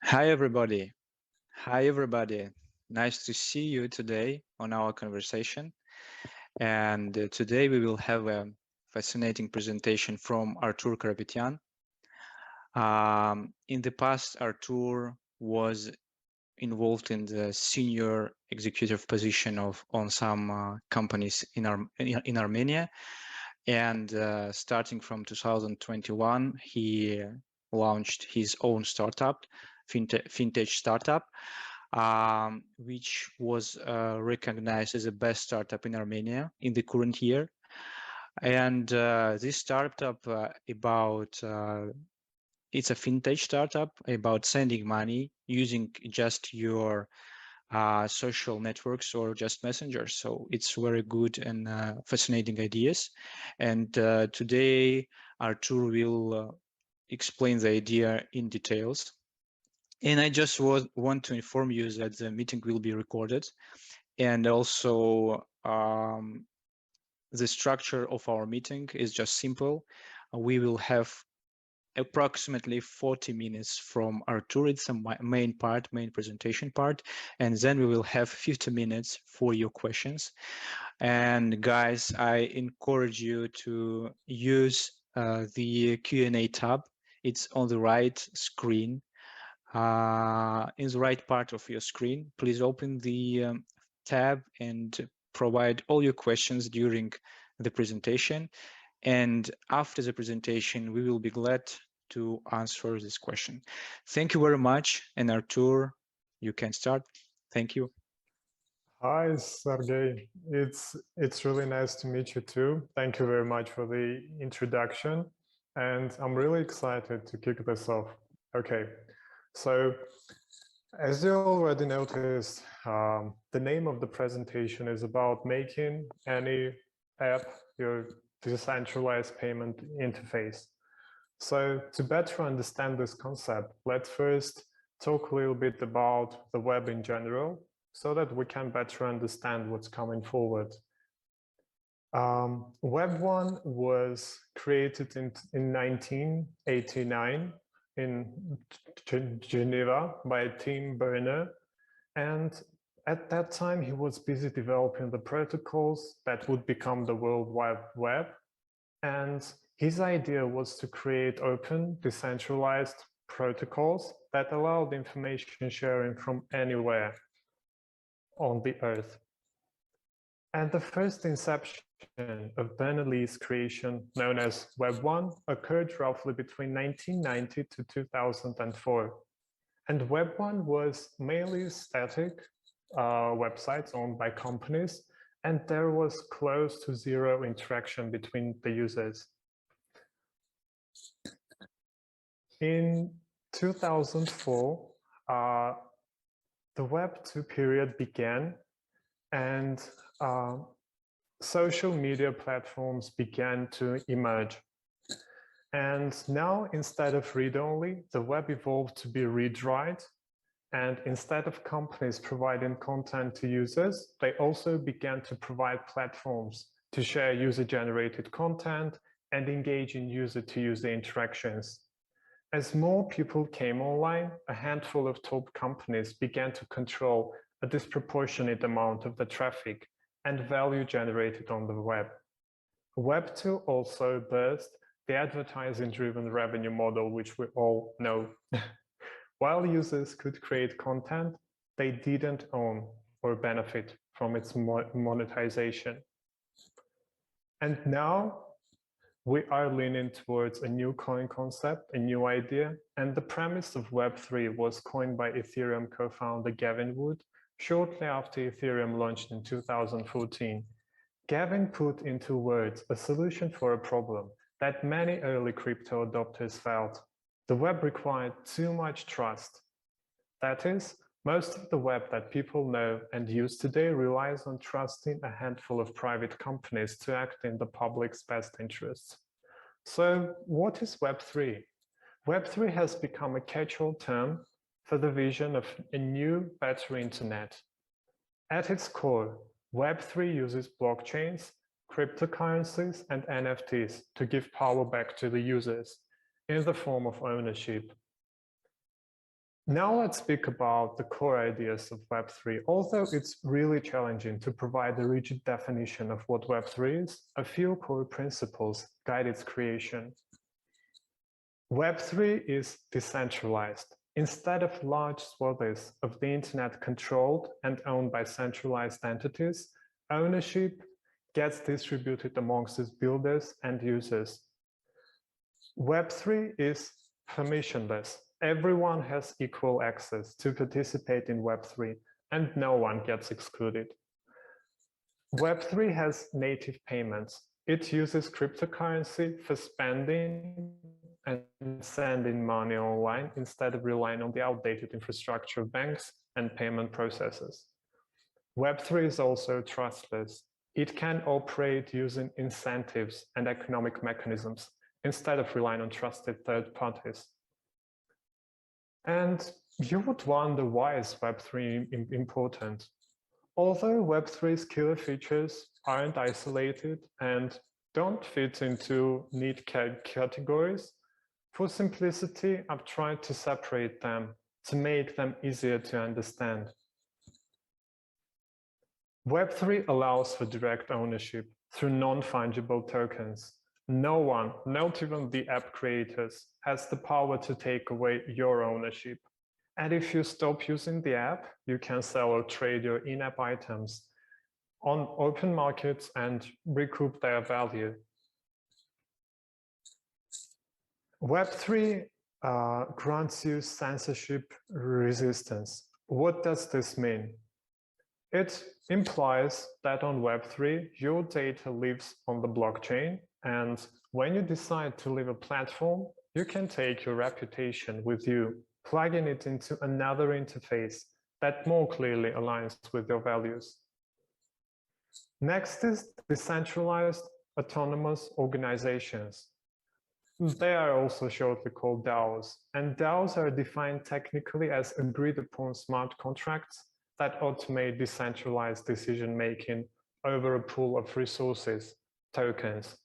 Hi, everybody. Hi, everybody. Nice to see you today on our conversation. And today we will have a fascinating presentation from Arthur Karapetian. In the past, Arthur was involved in the senior executive position on some companies in Armenia. And starting from 2021, he launched his own startup, fintech startup, which was recognized as the best startup in Armenia in the current year. And this startup it's a fintech startup about sending money using just your social networks or just messengers. So it's very good and fascinating ideas. And today Artur will explain the idea in details. And I just want to inform you that the meeting will be recorded. And also the structure of our meeting is just simple. We will have approximately 40 minutes from Artur. It's a main presentation part. And then we will have 50 minutes for your questions. And guys, I encourage you to use the Q&A tab. It's on the right screen, in the right part of your screen. Please open the tab and provide all your questions during the presentation. And after the presentation, we will be glad to answer this question. Thank you very much. And Artur, you can start. Thank you. Hi, Sergey. It's really nice to meet you too. Thank you very much for the introduction. And I'm really excited to kick this off. Okay, so as you already noticed, the name of the presentation is about making any app your decentralized payment interface. So to better understand this concept, let's first talk a little bit about the web in general, so that we can better understand what's coming forward. Web 1 was created in 1989 in Geneva by Tim Berners, and at that time he was busy developing the protocols that would become the World Wide Web, and his idea was to create open, decentralized protocols that allowed information sharing from anywhere on the Earth. And the first inception of Berners-Lee's creation, known as Web 1, occurred roughly between 1990 to 2004. And Web 1 was mainly static websites owned by companies, and there was close to zero interaction between the users. In 2004, the Web 2 period began, and social media platforms began to emerge. And now, instead of read-only, the web evolved to be read-write. And instead of companies providing content to users, they also began to provide platforms to share user-generated content and engage in user-to-user interactions. As more people came online, a handful of top companies began to control a disproportionate amount of the traffic and value generated on the web. Web 2 also birthed the advertising-driven revenue model, which we all know. While users could create content, they didn't own or benefit from its monetization. And now we are leaning towards a new coin concept, a new idea, and the premise of Web3 was coined by Ethereum co-founder Gavin Wood shortly after Ethereum launched in 2014. Gavin put into words a solution for a problem that many early crypto adopters felt. The web required too much trust. That is, most of the web that people know and use today relies on trusting a handful of private companies to act in the public's best interests. So what is Web3? Web3 has become a catch-all term for the vision of a new, better internet. At its core, Web3 uses blockchains, cryptocurrencies, and NFTs to give power back to the users in the form of ownership. Now let's speak about the core ideas of Web3. Although it's really challenging to provide a rigid definition of what Web3 is, a few core principles guide its creation. Web3 is decentralized. Instead of large swaths of the internet controlled and owned by centralized entities, ownership gets distributed amongst its builders and users. Web3 is permissionless. Everyone has equal access to participate in Web3, and no one gets excluded. Web3 has native payments. It uses cryptocurrency for spending and sending money online instead of relying on the outdated infrastructure of banks and payment processes. Web3 is also trustless. It can operate using incentives and economic mechanisms instead of relying on trusted third parties. And you would wonder, why is Web3 important? Although Web3's killer features aren't isolated and don't fit into neat categories, for simplicity, I've tried to separate them to make them easier to understand. Web3 allows for direct ownership through non-fungible tokens. No one, not even the app creators, has the power to take away your ownership. And if you stop using the app, you can sell or trade your in-app items on open markets and recoup their value. Web3 grants you censorship resistance. What does this mean? It implies that on Web3, your data lives on the blockchain, and when you decide to leave a platform, you can take your reputation with you, plugging it into another interface that more clearly aligns with your values. Next is decentralized autonomous organizations. They are also shortly called DAOs, and DAOs are defined technically as agreed upon smart contracts that automate decentralized decision-making over a pool of resources, tokens.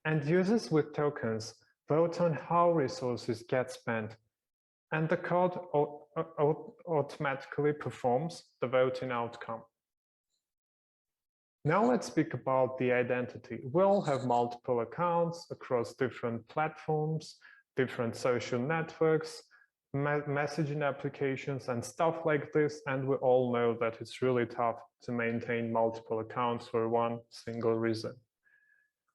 And users with tokens vote on how resources get spent, and the code automatically performs the voting outcome. Now let's speak about the identity. We all have multiple accounts across different platforms, different social networks, messaging applications and stuff like this, and we all know that it's really tough to maintain multiple accounts for one single reason.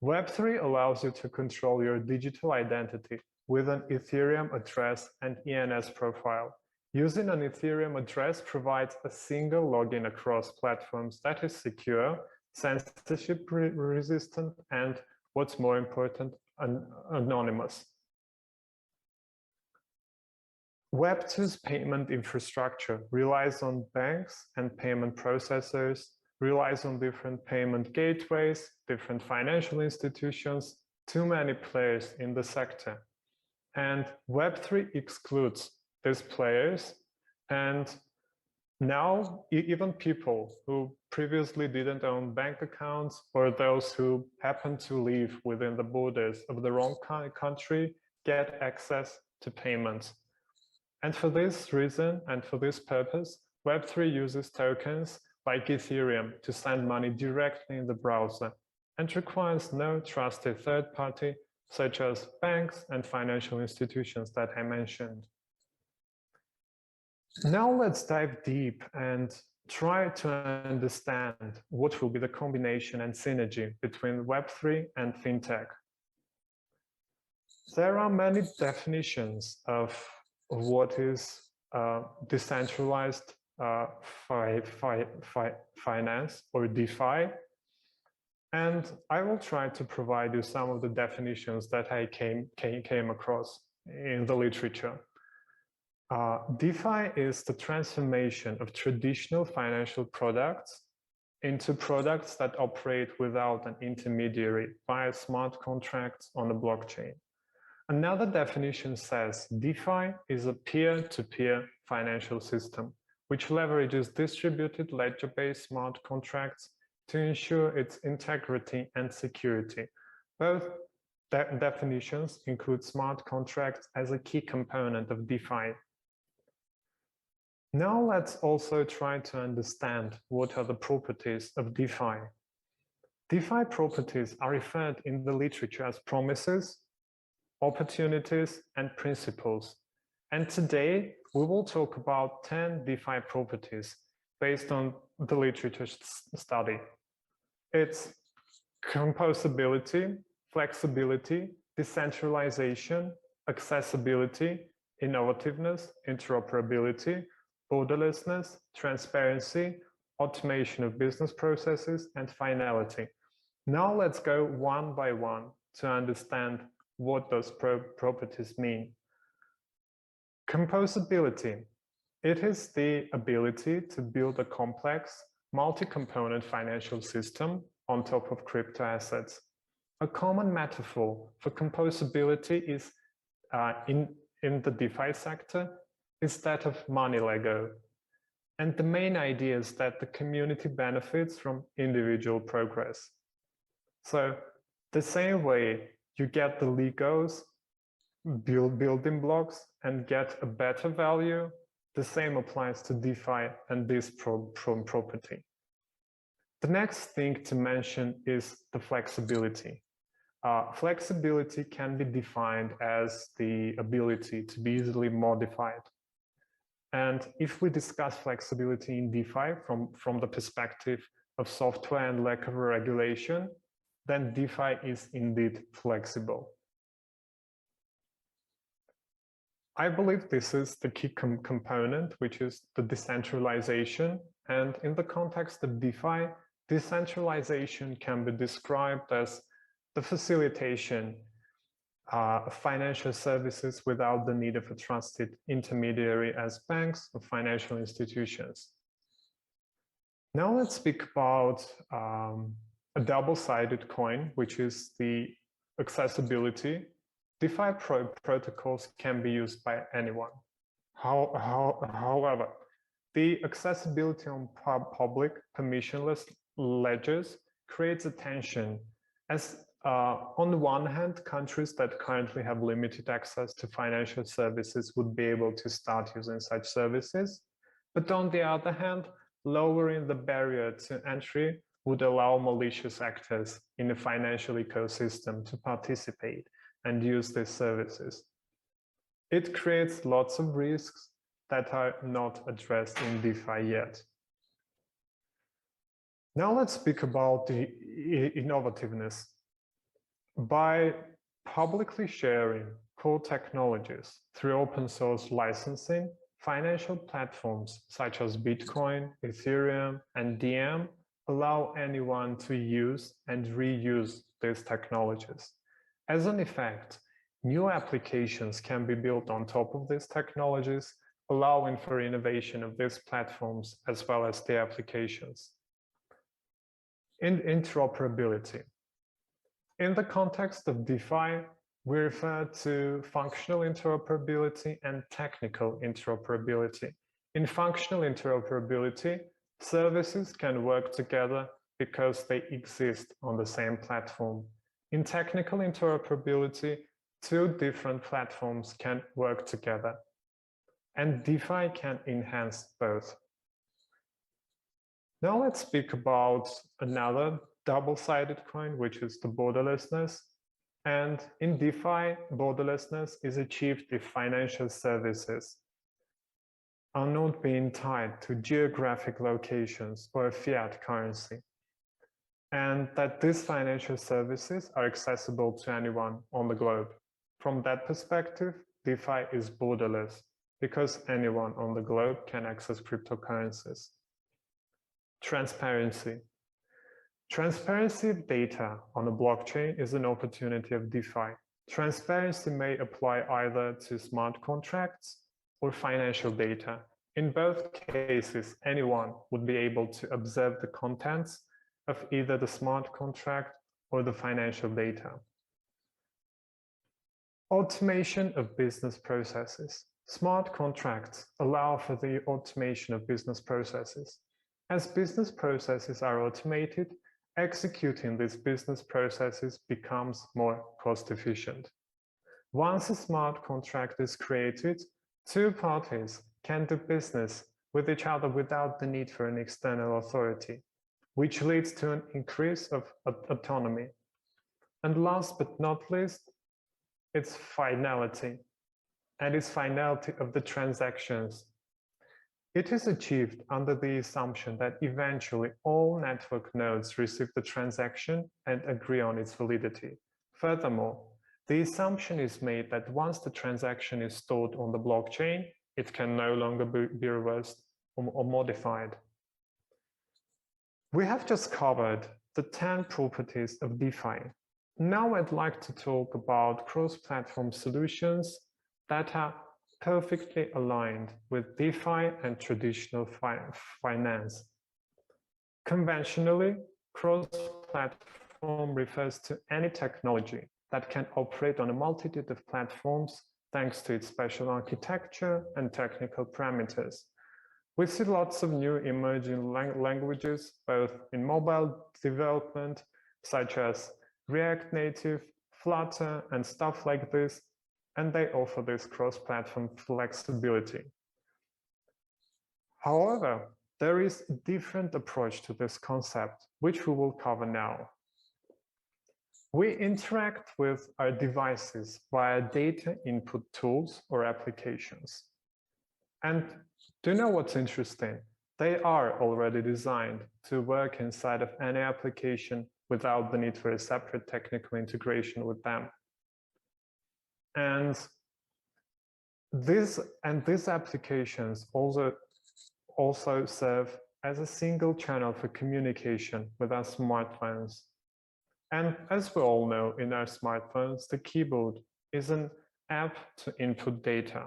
Web3 allows you to control your digital identity with an Ethereum address and ENS profile. Using an Ethereum address provides a single login across platforms that is secure, censorship resistant, and what's more important, anonymous. Web2's payment infrastructure relies on banks and payment processors, relies on different payment gateways, different financial institutions, too many players in the sector. And Web3 excludes these players, and now even people who previously didn't own bank accounts or those who happen to live within the borders of the wrong country get access to payments. And for this reason and for this purpose, Web3 uses tokens like Ethereum to send money directly in the browser and requires no trusted third party such as banks and financial institutions that I mentioned. Now let's dive deep and try to understand what will be the combination and synergy between Web3 and FinTech. There are many definitions of what is decentralized finance or DeFi, and I will try to provide you some of the definitions that I came across in the literature. DeFi is the transformation of traditional financial products into products that operate without an intermediary via smart contracts on the blockchain. Another definition says DeFi is a peer-to-peer financial system, which leverages distributed ledger-based smart contracts to ensure its integrity and security. Both definitions include smart contracts as a key component of DeFi. Now let's also try to understand what are the properties of DeFi. DeFi properties are referred in the literature as promises, opportunities, and principles. And today we will talk about 10 DeFi properties based on the literature study. It's composability, flexibility, decentralization, accessibility, innovativeness, interoperability, borderlessness, transparency, automation of business processes, and finality. Now let's go one by one to understand what those properties mean. Composability. It is the ability to build a complex, multi-component financial system on top of crypto assets. A common metaphor for composability is in the DeFi sector is that of money Lego. And the main idea is that the community benefits from individual progress. So the same way you get the Legos, building blocks, and get a better value, the same applies to DeFi and this property. The next thing to mention is the flexibility. Flexibility can be defined as the ability to be easily modified. And if we discuss flexibility in DeFi from the perspective of software and lack of regulation, then DeFi is indeed flexible. I believe this is the key component, which is the decentralization. And in the context of DeFi, decentralization can be described as the facilitation of financial services without the need of a trusted intermediary as banks or financial institutions. Now let's speak about a double-sided coin, which is the accessibility. DeFi protocols can be used by anyone. However, the accessibility on public permissionless ledgers creates a tension as on the one hand, countries that currently have limited access to financial services would be able to start using such services. But on the other hand, lowering the barrier to entry would allow malicious actors in the financial ecosystem to participate and use these services. It creates lots of risks that are not addressed in DeFi yet. Now let's speak about the innovativeness. By publicly sharing core technologies through open source licensing, financial platforms such as Bitcoin, Ethereum, and Diem allow anyone to use and reuse these technologies. As an effect, new applications can be built on top of these technologies, allowing for innovation of these platforms as well as the applications. In interoperability. In the context of DeFi, we refer to functional interoperability and technical interoperability. In functional interoperability, services can work together because they exist on the same platform. In technical interoperability, two different platforms can work together, and DeFi can enhance both. Now let's speak about another double-sided coin, which is the borderlessness. And in DeFi, borderlessness is achieved if financial services are not being tied to geographic locations or a fiat currency, and that these financial services are accessible to anyone on the globe. From that perspective, DeFi is borderless because anyone on the globe can access cryptocurrencies. Transparency. Transparency of data on a blockchain is an opportunity of DeFi. Transparency may apply either to smart contracts or financial data. In both cases, anyone would be able to observe the contents of either the smart contract or the financial data. Automation of business processes. Smart contracts allow for the automation of business processes. As business processes are automated, executing these business processes becomes more cost efficient. Once a smart contract is created, two parties can do business with each other without the need for an external authority, which leads to an increase of autonomy. And last but not least, its finality, and its finality of the transactions. It is achieved under the assumption that eventually all network nodes receive the transaction and agree on its validity. Furthermore, the assumption is made that once the transaction is stored on the blockchain, it can no longer be reversed or modified. We have just covered the 10 properties of DeFi. Now I'd like to talk about cross-platform solutions that are perfectly aligned with DeFi and traditional finance. Conventionally, cross-platform refers to any technology that can operate on a multitude of platforms thanks to its special architecture and technical parameters. We see lots of new emerging languages, both in mobile development, such as React Native, Flutter, and stuff like this, and they offer this cross-platform flexibility. However, there is a different approach to this concept, which we will cover now. We interact with our devices via data input tools or applications. And do you know what's interesting? They are already designed to work inside of any application without the need for a separate technical integration with them. And these applications also serve as a single channel for communication with our smartphones. And as we all know, in our smartphones, the keyboard is an app to input data.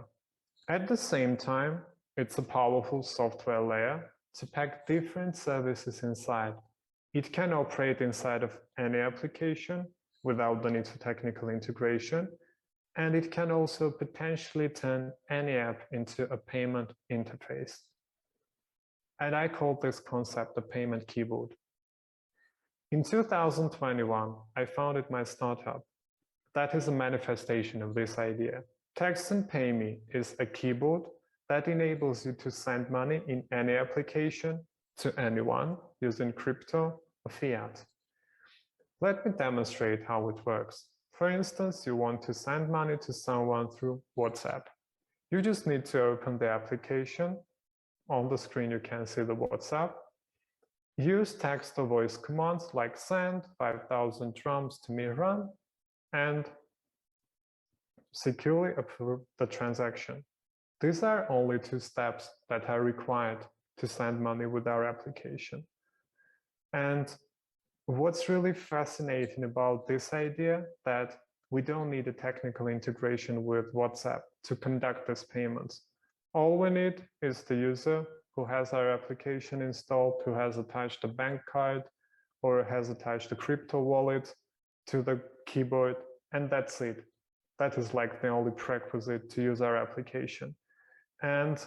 At the same time, it's a powerful software layer to pack different services inside. It can operate inside of any application without the need for technical integration, and it can also potentially turn any app into a payment interface. And I call this concept a payment keyboard. In 2021, I founded my startup. That is a manifestation of this idea. Text and Pay Me is a keyboard that enables you to send money in any application to anyone using crypto or fiat. Let me demonstrate how it works. For instance, you want to send money to someone through WhatsApp. You just need to open the application. On the screen, you can see the WhatsApp. Use text or voice commands like send 5,000 drums to Mihran and securely approve the transaction. These are only 2 steps that are required to send money with our application. And what's really fascinating about this idea that we don't need a technical integration with WhatsApp to conduct these payments. All we need is the user who has our application installed, who has attached a bank card or has attached a crypto wallet to the keyboard, and that's it. That is like the only prerequisite to use our application. And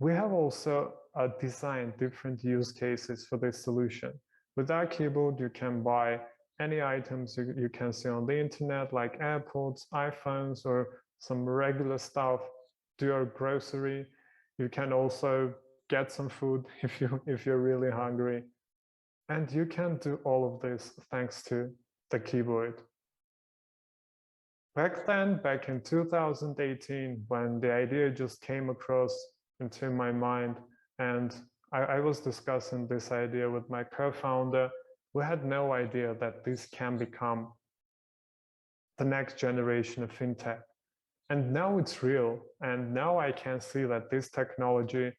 we have also designed different use cases for this solution. With our keyboard, you can buy any items you can see on the internet, like AirPods, iPhones, or some regular stuff, do your grocery. You can also get some food if you're really hungry. And you can do all of this thanks to the keyboard. Back then, back in 2018, when the idea just came across into my mind and I was discussing this idea with my co-founder, we had no idea that this can become the next generation of fintech. And now it's real. And now I can see that this technology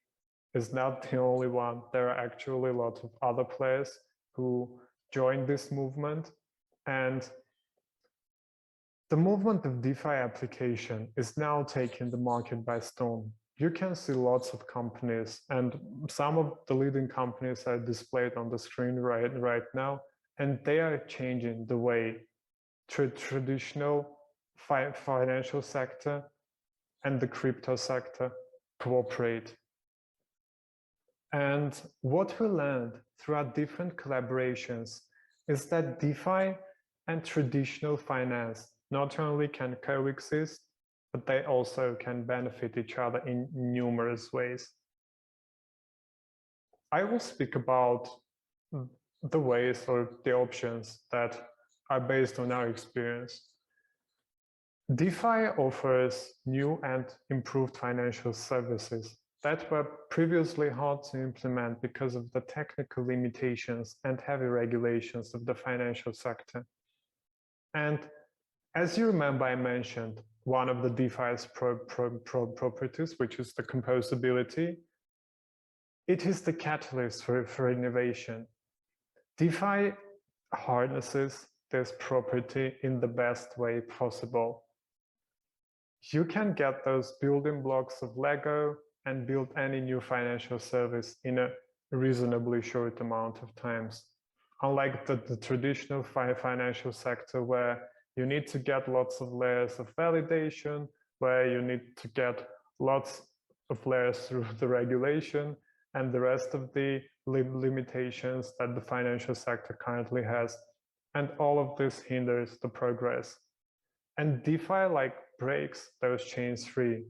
is not the only one. There are actually lots of other players who joined this movement. And the movement of DeFi application is now taking the market by storm. You can see lots of companies, and some of the leading companies are displayed on the screen right now, and they are changing the way traditional financial sector and the crypto sector cooperate. And what we learned throughout different collaborations is that DeFi and traditional finance not only can coexist, but they also can benefit each other in numerous ways. I will speak about the ways or the options that are based on our experience. DeFi offers new and improved financial services that were previously hard to implement because of the technical limitations and heavy regulations of the financial sector. And as you remember, I mentioned one of the DeFi's properties, which is the composability. It is the catalyst for innovation. DeFi harnesses this property in the best way possible. You can get those building blocks of Lego and build any new financial service in a reasonably short amount of times. Unlike the traditional financial sector where you need to get lots of layers of validation, where you need to get lots of layers through the regulation and the rest of the limitations that the financial sector currently has. And all of this hinders the progress. And DeFi breaks those chains free.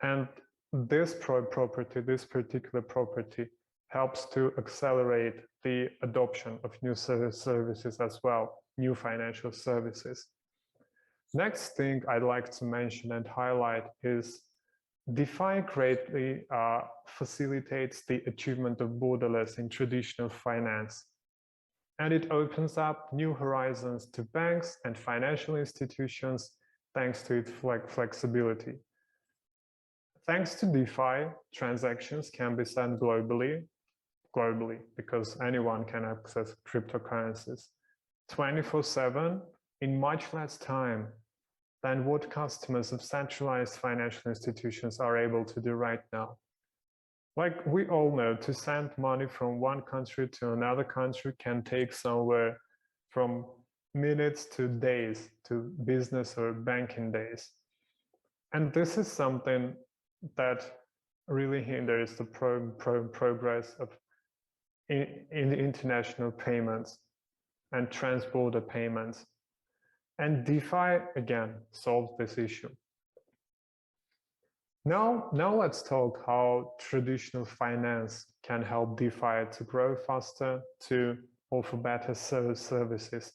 And this particular property helps to accelerate the adoption of new services as well, new financial services. Next thing I'd like to mention and highlight is DeFi greatly facilitates the achievement of borderless in traditional finance. And it opens up new horizons to banks and financial institutions thanks to its flexibility. Thanks to DeFi, transactions can be sent globally because anyone can access cryptocurrencies 24/7 in much less time than what customers of centralized financial institutions are able to do right now. Like we all know, to send money from one country to another country can take somewhere from minutes to days, to business or banking days. And this is something that really hinders the progress of in international payments and trans-border payments. And DeFi, again, solves this issue. Now let's talk how traditional finance can help DeFi to grow faster, to offer better services.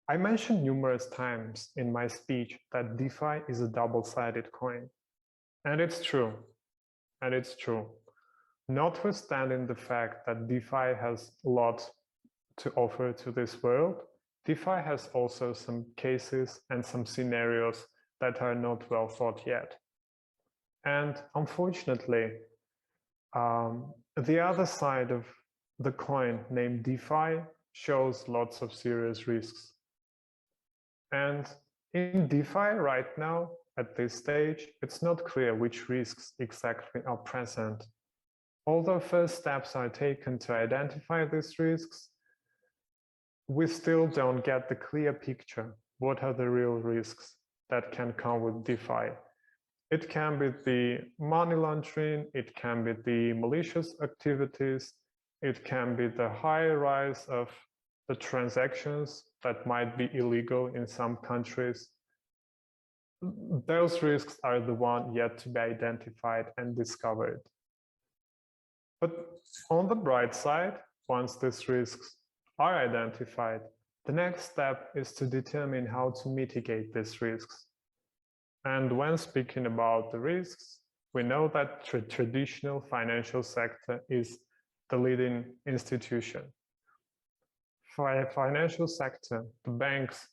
I mentioned numerous times in my speech that DeFi is a double-sided coin. And it's true. And it's true. Notwithstanding the fact that DeFi has a lot to offer to this world, DeFi has also some cases and some scenarios that are not well thought yet. And unfortunately, the other side of the coin named DeFi shows lots of serious risks. And in DeFi right now, at this stage, it's not clear which risks exactly are present. Although first steps are taken to identify these risks, we still don't get the clear picture. What are the real risks that can come with DeFi? It can be the money laundering, it can be the malicious activities, it can be the high rise of the transactions that might be illegal in some countries. Those risks are the one yet to be identified and discovered. But on the bright side, once these risks are identified, the next step is to determine how to mitigate these risks. And when speaking about the risks, we know that traditional financial sector is the leading institution. For a financial sector, the banks,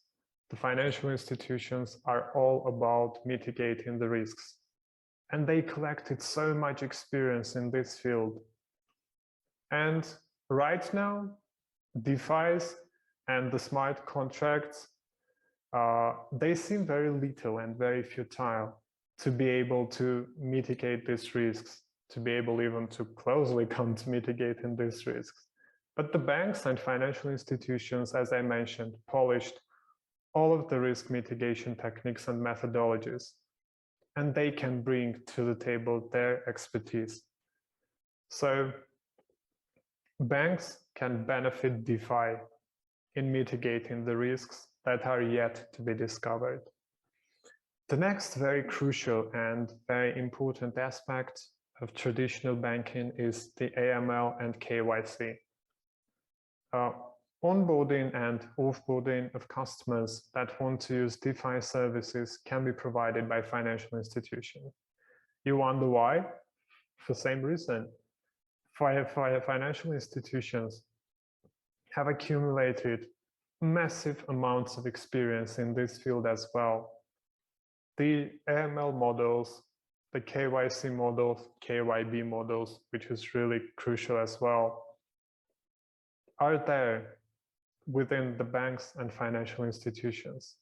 the financial institutions are all about mitigating the risks. And they collected so much experience in this field. And right now, DeFi's and the smart contracts, they seem very little and very futile to be able to mitigate these risks, to be able even to closely come to mitigating these risks. But the banks and financial institutions, as I mentioned, polished all of the risk mitigation techniques and methodologies, and they can bring to the table their expertise. So banks can benefit DeFi in mitigating the risks that are yet to be discovered. The next very crucial and very important aspect of traditional banking is the AML and KYC. Onboarding and offboarding of customers that want to use DeFi services can be provided by financial institutions. You wonder why? For the same reason. Financial institutions have accumulated massive amounts of experience in this field as well. The AML models, the KYC models, KYB models, which is really crucial as well, are there within the banks and financial institutions.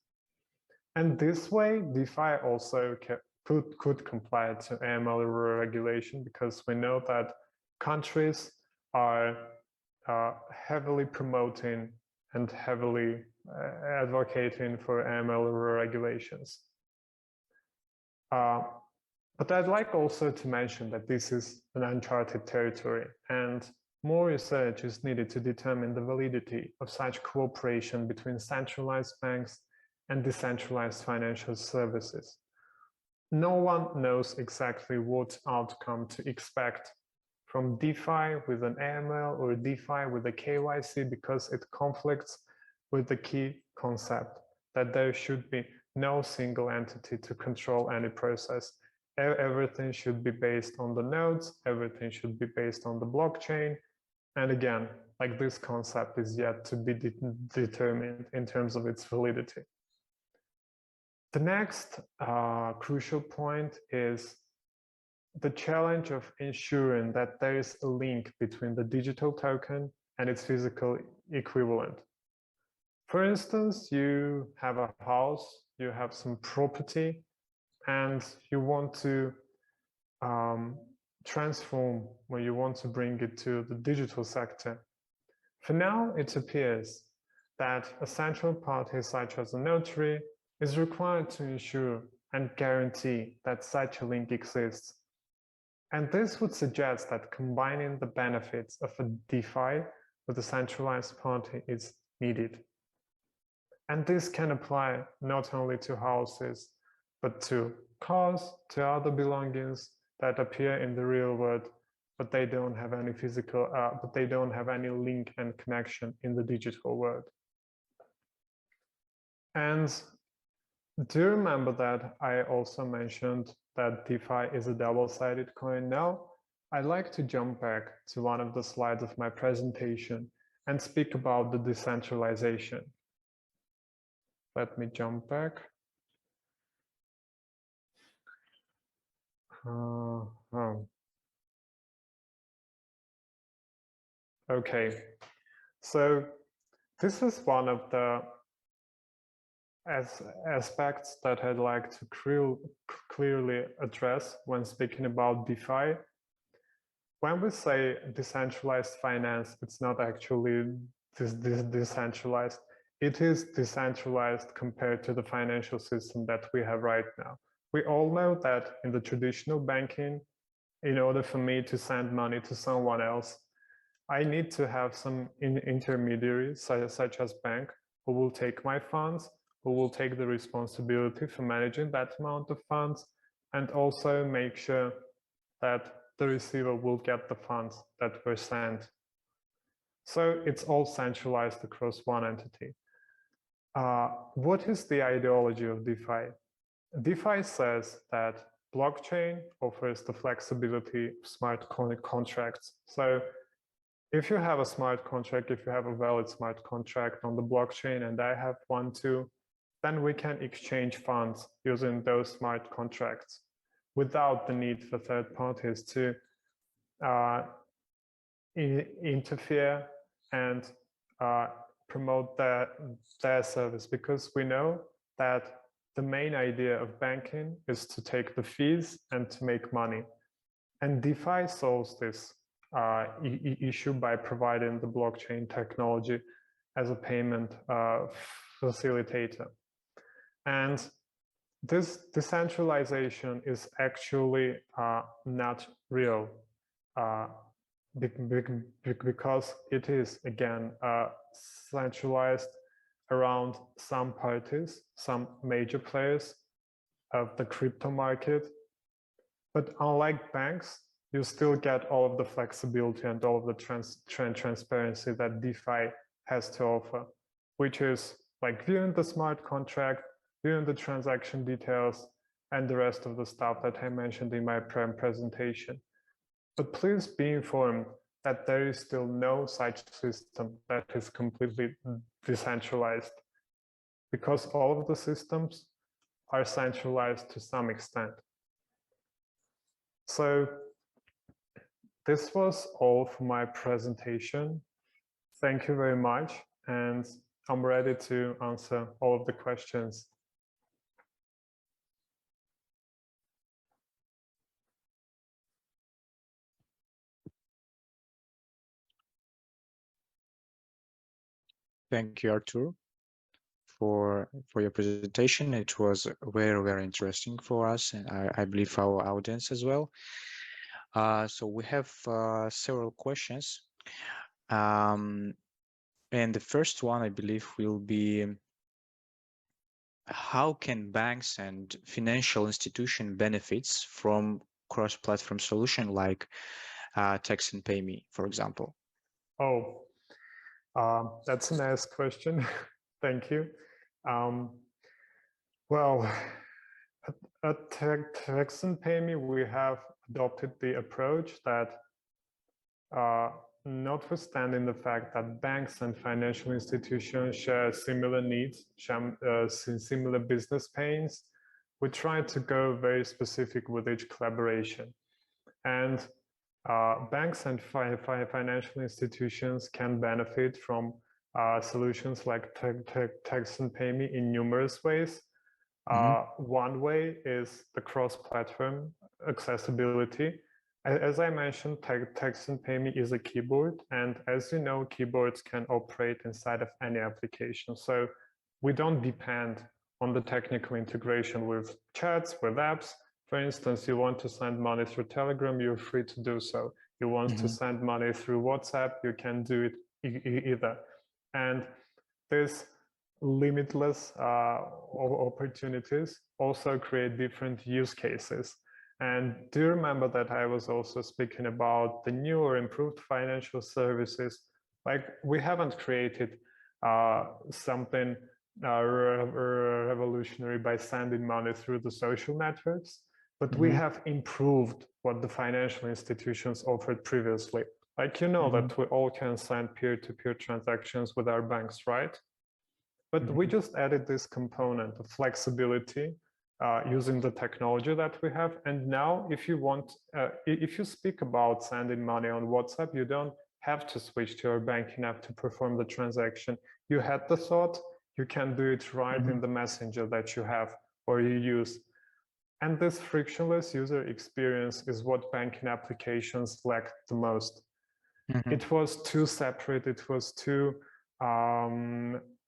And this way, DeFi also could comply to AML regulation, because we know that countries are heavily promoting and heavily advocating for AML regulations. But I'd like also to mention that this is an uncharted territory, and more research is needed to determine the validity of such cooperation between centralized banks and decentralized financial services. No one knows exactly what outcome to expect from DeFi with an AML or DeFi with a KYC, because it conflicts with the key concept that there should be no single entity to control any process. Everything should be based on the nodes, everything should be based on the blockchain. And again, like, this concept is yet to be determined in terms of its validity. The next crucial point is the challenge of ensuring that there is a link between the digital token and its physical equivalent. For instance, you have a house, you have some property, and you want to transform, or you want to bring it to the digital sector. For now, it appears that a central party such as a notary is required to ensure and guarantee that such a link exists. And this would suggest that combining the benefits of a DeFi with a centralized party is needed. And this can apply not only to houses, but to cars, to other belongings that appear in the real world, but they don't have any physical, but they don't have any link and connection in the digital world. And do you remember that I also mentioned that DeFi is a double-sided coin? Now, I'd like to jump back to one of the slides of my presentation and speak about the decentralization. Let me jump back. Okay, so this is one of the aspects that I'd like to clearly address when speaking about DeFi. When we say decentralized finance, it's not actually decentralized. It is decentralized compared to the financial system that we have right now. We all know that in the traditional banking, in order for me to send money to someone else, I need to have some intermediaries, such as bank, who will take my funds, who will take the responsibility for managing that amount of funds, and also make sure that the receiver will get the funds that were sent. So it's all centralized across one entity. What is the ideology of DeFi? DeFi says that blockchain offers the flexibility of smart contracts. So if you have a smart contract, if you have a valid smart contract on the blockchain, and I have one too, then we can exchange funds using those smart contracts without the need for third parties to interfere and promote their service, because we know that the main idea of banking is to take the fees and to make money. And DeFi solves this issue by providing the blockchain technology as a payment facilitator. And this decentralization is actually not real because it is, again, centralized around some parties, some major players of the crypto market. But unlike banks, you still get all of the flexibility and all of the transparency that DeFi has to offer, which is like viewing the smart contract, viewing the transaction details, and the rest of the stuff that I mentioned in my presentation. But please be informed that there is still no such system that is completely decentralized, because all of the systems are centralized to some extent. So this was all for my presentation. Thank you very much, and I'm ready to answer all of the questions. Thank you, Arthur, for your presentation. It was very, very interesting for us, and I believe our audience as well. So we have several questions. And the first one, I believe, will be, how can banks and financial institution benefits from cross-platform solution like Text and Pay Me, for example? Oh, that's a nice question. Thank you. Well, at Text and Pay Me, we have adopted the approach that notwithstanding the fact that banks and financial institutions share similar needs, similar business pains, we try to go very specific with each collaboration. And banks and financial institutions can benefit from solutions like Text and Pay Me in numerous ways. One way is the cross-platform accessibility. As I mentioned, Text and Pay Me is a keyboard, and as you know, keyboards can operate inside of any application. So we don't depend on the technical integration with chats, with apps. For instance, you want to send money through Telegram, you're free to do so. You want to send money through WhatsApp, you can do it either. And this limitless opportunities also create different use cases. And do you remember that I was also speaking about the new or improved financial services? Like, we haven't created something revolutionary by sending money through the social networks, but we have improved what the financial institutions offered previously. Like, you know that we all can send peer-to-peer transactions with our banks, right? But we just added this component of flexibility using the technology that we have. And now if you want, if you speak about sending money on WhatsApp, you don't have to switch to your banking app to perform the transaction. You had the thought, you can do it right in the messenger that you have or you use. And this frictionless user experience is what banking applications lack the most. It was too separate, it was too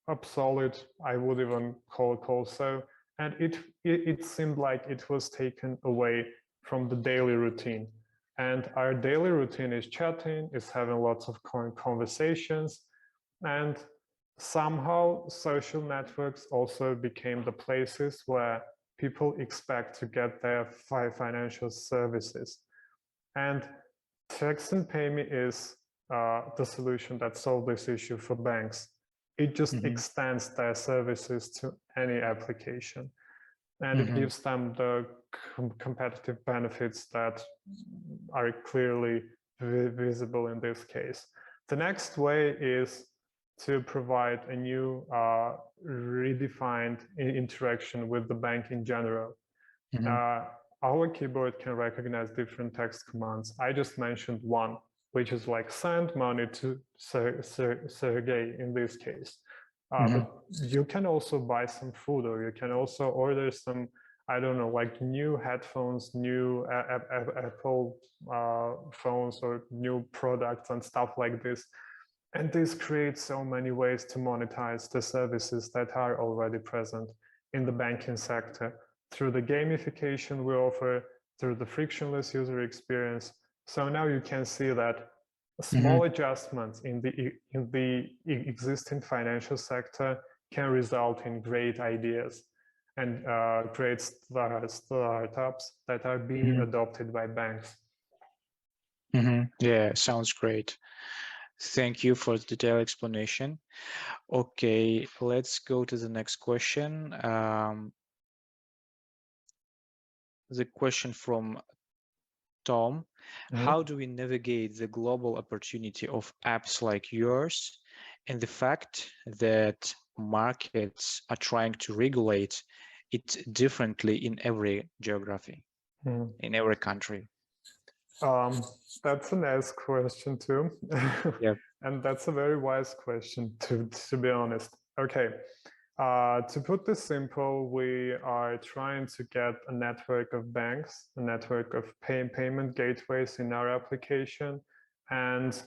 obsolete, I would even call so. And it seemed like it was taken away from the daily routine. And our daily routine is chatting, is having lots of conversations. And somehow social networks also became the places where people expect to get their financial services. And Text and Pay Me is the solution that solved this issue for banks. It just extends their services to any application, and it gives them the competitive benefits that are clearly visible in this case. The next way is to provide a new redefined interaction with the bank in general. Our keyboard can recognize different text commands. I just mentioned one, which is like send money to Sergey in this case. But you can also buy some food, or you can also order some, I don't know, like new headphones, new Apple phones, or new products and stuff like this. And this creates so many ways to monetize the services that are already present in the banking sector, through the gamification we offer, through the frictionless user experience. So now you can see that small adjustments in the existing financial sector can result in great ideas and great startups that are being adopted by banks. Yeah, sounds great. Thank you for the detailed explanation. Okay, let's go to the next question. The question from Tom. How do we navigate the global opportunity of apps like yours and the fact that markets are trying to regulate it differently in every geography, in every country? That's a nice question too. Yeah. And that's a very wise question to be honest. Okay. To put this simple, we are trying to get a network of banks, a network of payment gateways in our application. And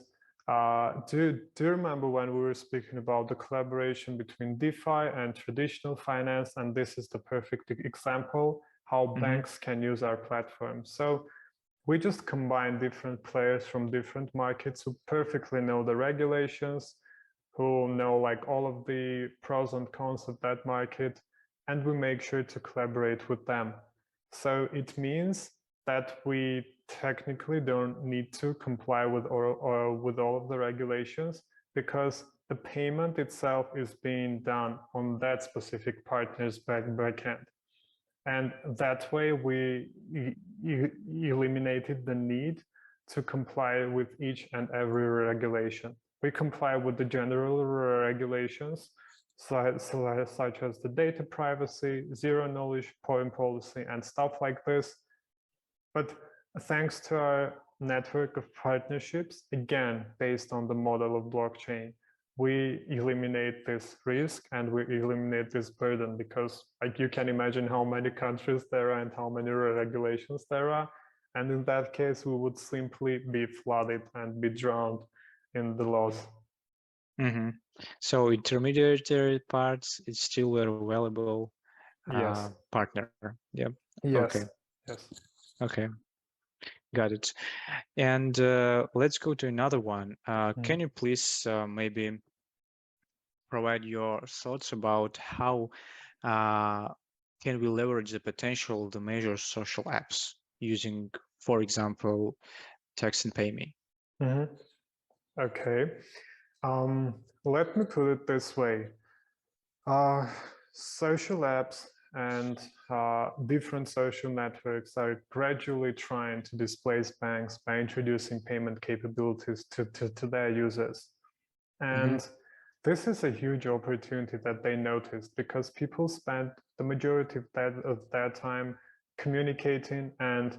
do you remember when we were speaking about the collaboration between DeFi and traditional finance? And this is the perfect example how banks can use our platform. So we just combine different players from different markets who perfectly know the regulations, who know like all of the pros and cons of that market, and we make sure to collaborate with them. So it means that we technically don't need to comply with with all of the regulations, because the payment itself is being done on that specific partner's backend. And that way we eliminated the need to comply with each and every regulation. We comply with the general regulations, such as the data privacy, zero knowledge policy, and stuff like this. But thanks to our network of partnerships, again, based on the model of blockchain, we eliminate this risk and we eliminate this burden, because like you can imagine how many countries there are and how many regulations there are. And in that case, we would simply be flooded and be drowned in the laws. So intermediary parts is still a valuable Yes. partner. Yeah. Yes. Okay. Yes. Okay. Got it. And let's go to another one. Can you please maybe provide your thoughts about how can we leverage the potential of the major social apps using, for example, Text and Pay Me? Okay. Let me put it this way. Social apps and different social networks are gradually trying to displace banks by introducing payment capabilities to their users. And this is a huge opportunity that they noticed, because people spend the majority of their time communicating, and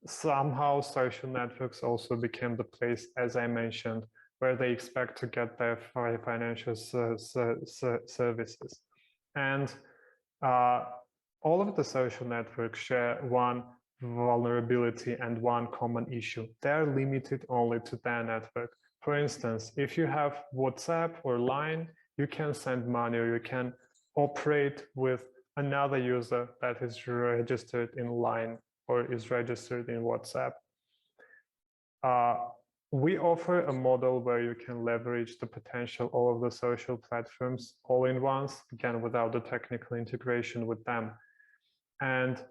somehow social networks also became the place, as I mentioned, where they expect to get their financial services. And all of the social networks share one vulnerability and one common issue. They're limited only to their network. For instance, if you have WhatsApp or Line, you can send money, or you can operate with another user that is registered in Line or is registered in WhatsApp. We offer a model where you can leverage the potential of all of the social platforms all in once, again, without the technical integration with them. And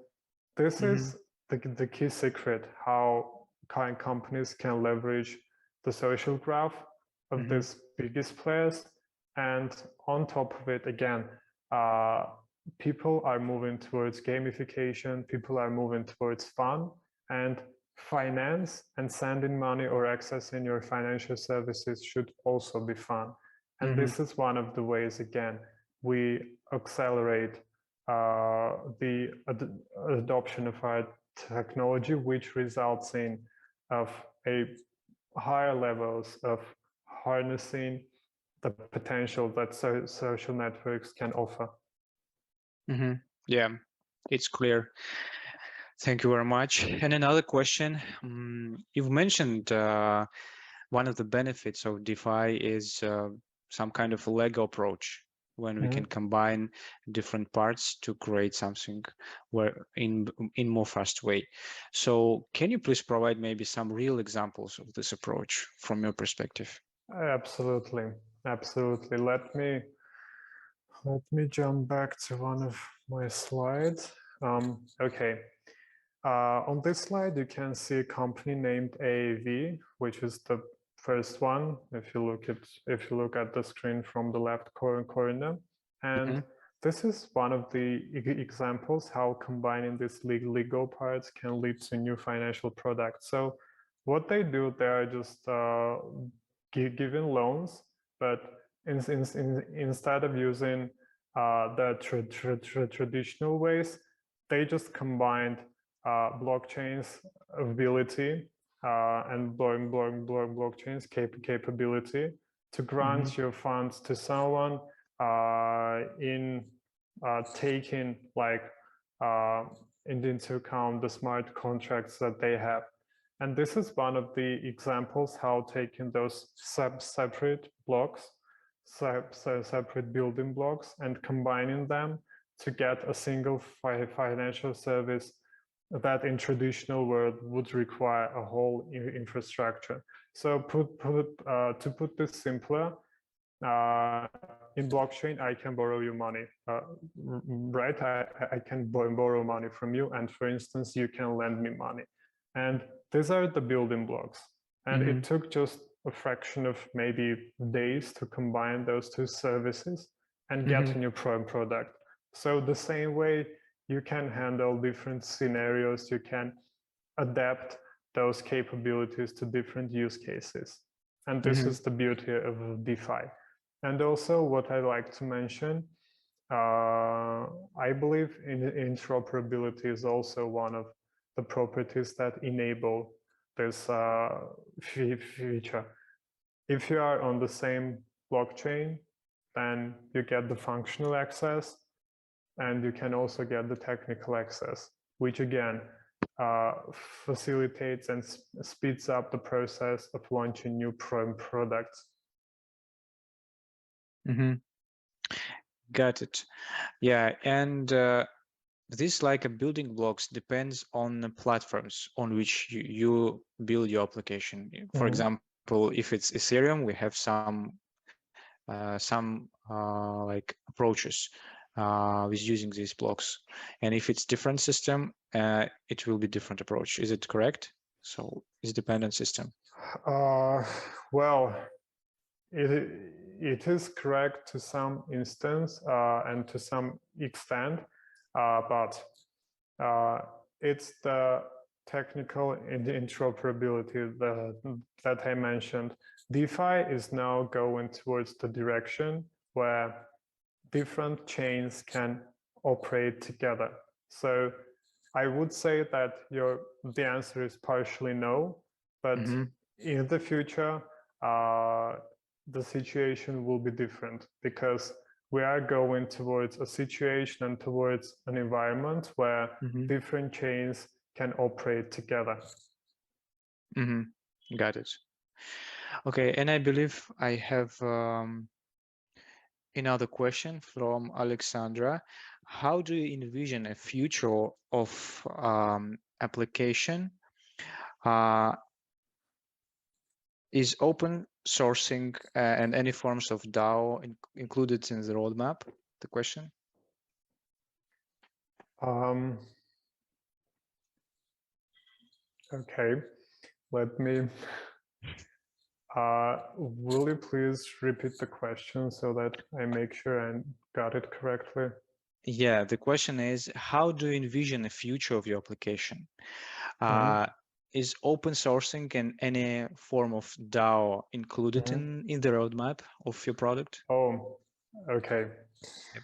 this is the key secret, how companies can leverage the social graph of these biggest players. And on top of it, again, people are moving towards gamification, people are moving towards fun, and finance and sending money or accessing your financial services should also be fun. And this is one of the ways, again, we accelerate the adoption of our technology, which results in of a higher levels of harnessing the potential that social networks can offer. Yeah, it's clear. Thank you very much. And another question, you've mentioned one of the benefits of DeFi is some kind of a Lego approach, when we can combine different parts to create something where in more fast way. So can you please provide maybe some real examples of this approach from your perspective? Absolutely, absolutely. Let me jump back to one of my slides. Okay. On this slide, you can see a company named AAV, which is the first one. If you look at the screen from the left corner, and this is one of the examples how combining these legal parts can lead to new financial products. So what they do, they are just giving loans, but instead of using the traditional ways, they just combined blockchain's ability and blockchain's capability to grant your funds to someone in taking like into account the smart contracts that they have. And this is one of the examples how taking those separate blocks, separate building blocks, and combining them to get a single financial service that in traditional world would require a whole infrastructure. So to put this simpler, in blockchain, I can borrow you money, right? I can borrow money from you, and for instance, you can lend me money. And these are the building blocks. And it took just a fraction of maybe days to combine those two services and get a new product. So the same way you can handle different scenarios, you can adapt those capabilities to different use cases. And this is the beauty of DeFi. And also what I like to mention, I believe interoperability is also one of the properties that enable this feature. If you are on the same blockchain, then you get the functional access, and you can also get the technical access, which again facilitates and speeds up the process of launching new products. Got it. Yeah, and this like a building blocks depends on the platforms on which you build your application. For example, if it's Ethereum, we have some like approaches with using these blocks, and if it's different system, it will be different approach. Is it correct? So it's dependent system. Well, it is correct to some instance and to some extent, but it's the technical interoperability that I mentioned. DeFi is now going towards the direction where different chains can operate together. So I would say that the answer is partially no, but in the future, the situation will be different because we are going towards a situation and towards an environment where different chains can operate together. Got it. Okay, and I believe I have another question from Alexandra. How do you envision a future of application? Is open sourcing and any forms of DAO included in the roadmap? The question. Okay, let me. Will you please repeat the question so that I make sure I got it correctly? Yeah, the question is, how do you envision the future of your application? Is open sourcing and any form of DAO included in the roadmap of your product? Oh, okay. Yep.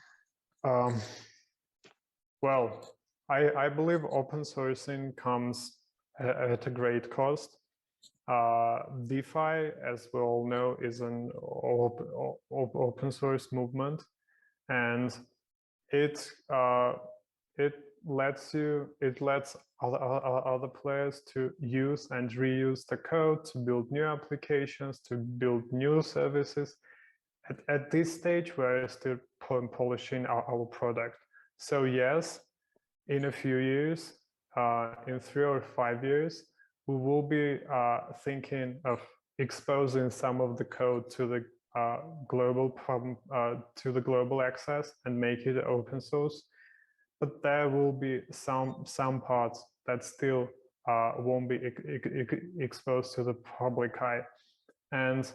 Well, I believe open sourcing comes at a great cost. DeFi, as we all know, is an open source movement, and it lets other players to use and reuse the code to build new applications, to build new services. At this stage, we're still polishing our product. So yes, in a few years, in 3 or 5 years, we will be thinking of exposing some of the code to the global access and make it open source. But there will be some parts that still won't be exposed to the public eye. And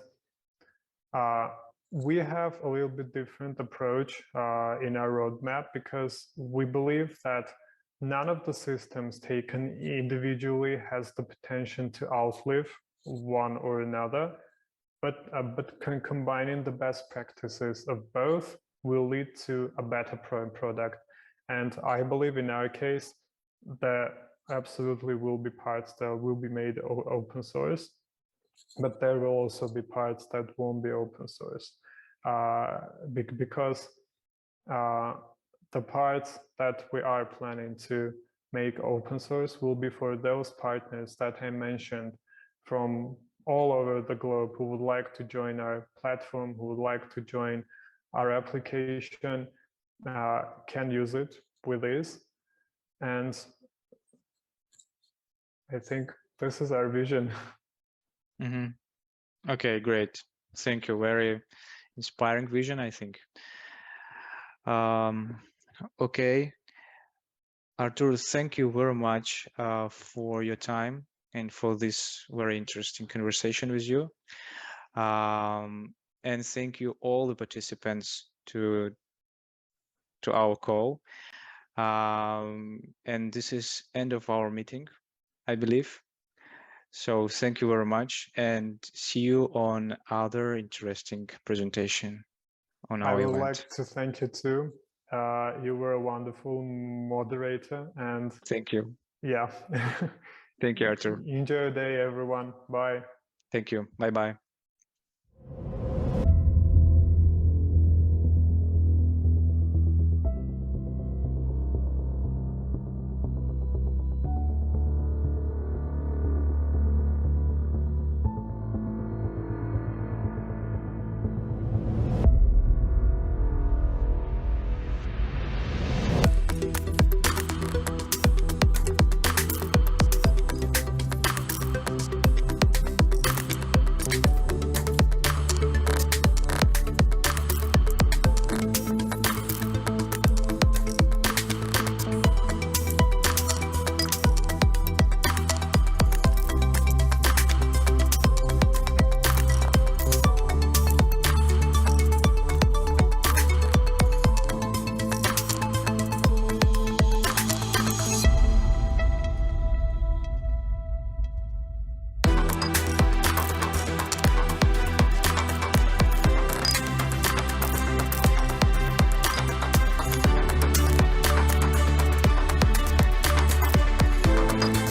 we have a little bit different approach in our roadmap, because we believe that none of the systems taken individually has the potential to outlive one or another, but combining the best practices of both will lead to a better product. And I believe in our case, there absolutely will be parts that will be made open source, but there will also be parts that won't be open source, because the parts that we are planning to make open source will be for those partners that I mentioned from all over the globe who would like to join our platform, who would like to join our application, can use it with ease. And I think this is our vision. Mm-hmm. Okay, great. Thank you. Very inspiring vision, I think. Okay. Arthur, thank you very much for your time and for this very interesting conversation with you. And thank you all the participants to our call. And this is end of our meeting, I believe. So thank you very much, and see you on other interesting presentation on our event. I would like to thank you too. You were a wonderful moderator, and thank you. Yeah. Thank you, Arthur. Enjoy your day, everyone. Bye. Thank you. Bye-bye.